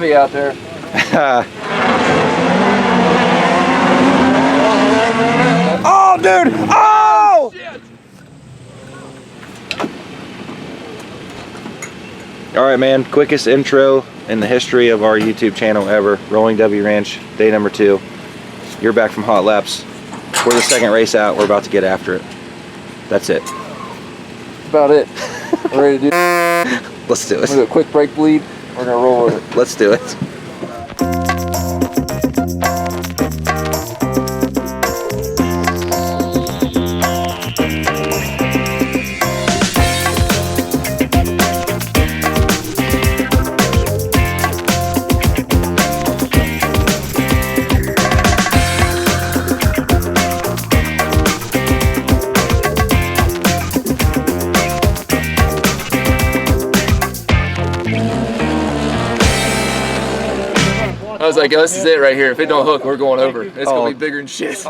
heavy out there. Oh, dude! Oh! Shit. All right, man. Quickest intro in the history of our YouTube channel ever. Rolling W Ranch, day number 2. You're back from hot laps. We're the second race out. We're about to get after it. That's it. About it. We're ready to do it. Let's do it. We're gonna do a quick brake bleed. We're gonna roll with it. Let's do it. I was like, oh, this is it right here. If it don't hook, we're going over. It's gonna be bigger than shit.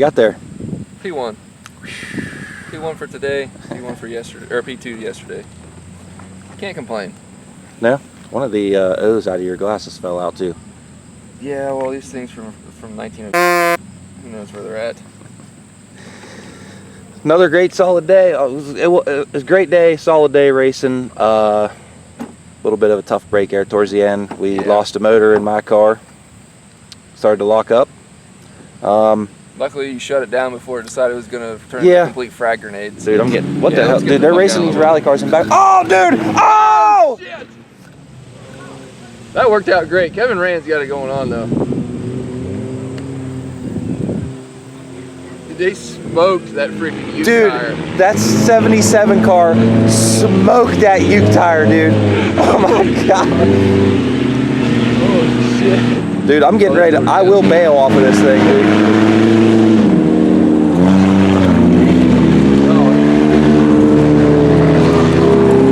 got there? P1. P1 for today, P1 for yesterday, or P2 yesterday. Can't complain. No? One of the O's out of your glasses fell out too. Yeah, well, these things from 1902, who knows where they're at. Another great solid day. It was a great day, solid day racing. A little bit of a tough break there towards the end. We lost a motor in my car. Started to lock up. Luckily, you shut it down before it decided it was going to turn into a complete frag grenade. Dude, I'm getting... What the hell? Dude, they're racing these rally cars in back. Oh, dude! Oh! Shit. That worked out great. Kevin Rand's got it going on, though. They smoked that freaking Uke tire. Dude, that 77 car smoked that Uke tire, dude. Oh, my God. Oh, shit. Dude, I'm getting ready to... I will bail off of this thing, dude.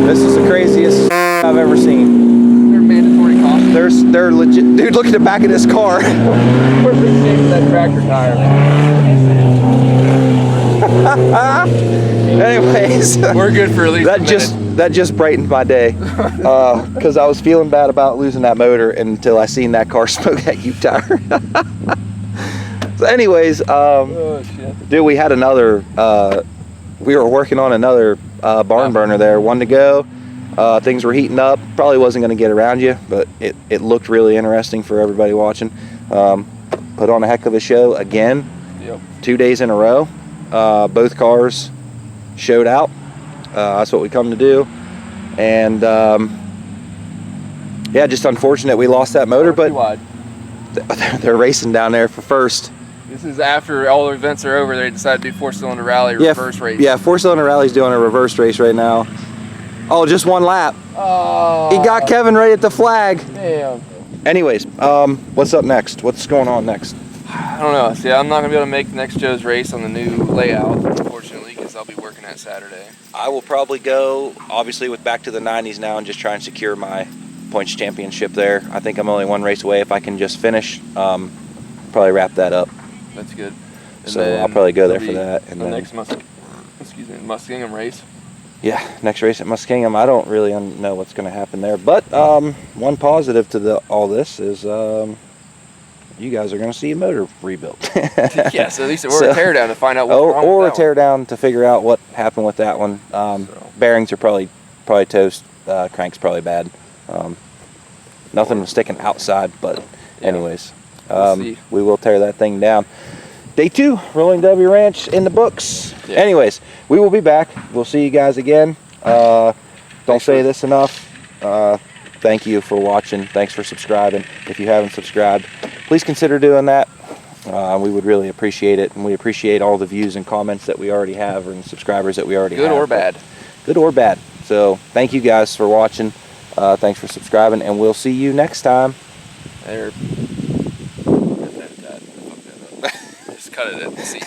This is the craziest I've ever seen. They're mandatory caution. They're legit. Dude, look at the back of this car. Perfect shape for that tractor tire. Anyways, we're good for at least that just brightened my day, because I was feeling bad about losing that motor until I seen that car smoke that Uke tire. So anyways, oh, shit. Dude, we had another. We were working on another barn burner there, one to go. Things were heating up. Probably wasn't going to get around you, but it looked really interesting for everybody watching. Put on a heck of a show again. Yep. 2 days in a row. Both cars showed out. That's what we come to do. And yeah, just unfortunate we lost that motor, but they're racing down there for first. This is after all the events are over. They decided to do 4-cylinder rally reverse race. Yeah, 4-cylinder rally's doing a reverse race right now. Oh, just one lap. Oh. He got Kevin right at the flag. Damn. Anyways, what's up next? What's going on next? I don't know. See, I'm not going to be able to make next Joe's race on the new layout, unfortunately, because I'll be working that Saturday. I will probably go, obviously, with back to the 90s now and just try and secure my points championship there. I think I'm only one race away. If I can just finish, probably wrap that up. That's good. And so I'll probably go there for that. And the then next Muskingum race. Yeah, next race at Muskingum. I don't really know what's going to happen there. But one positive to all this is you guys are going to see a motor rebuilt. Yeah, so at least we're a teardown to find out what's wrong or with a teardown to figure out what happened with that one. Bearings are probably toast. Crank's probably bad. Nothing was sticking outside, but anyways, we will tear that thing down. Day 2, Rolling W Ranch in the books. Yeah. Anyways, we will be back. We'll see you guys again. Don't say this enough. Thank you for watching. Thanks for subscribing. If you haven't subscribed, please consider doing that. We would really appreciate it, and we appreciate all the views and comments that we already have and subscribers that we already have. Good or bad. Good or bad. So thank you guys for watching. Thanks for subscribing, and we'll see you next time. Just cut it at the seat.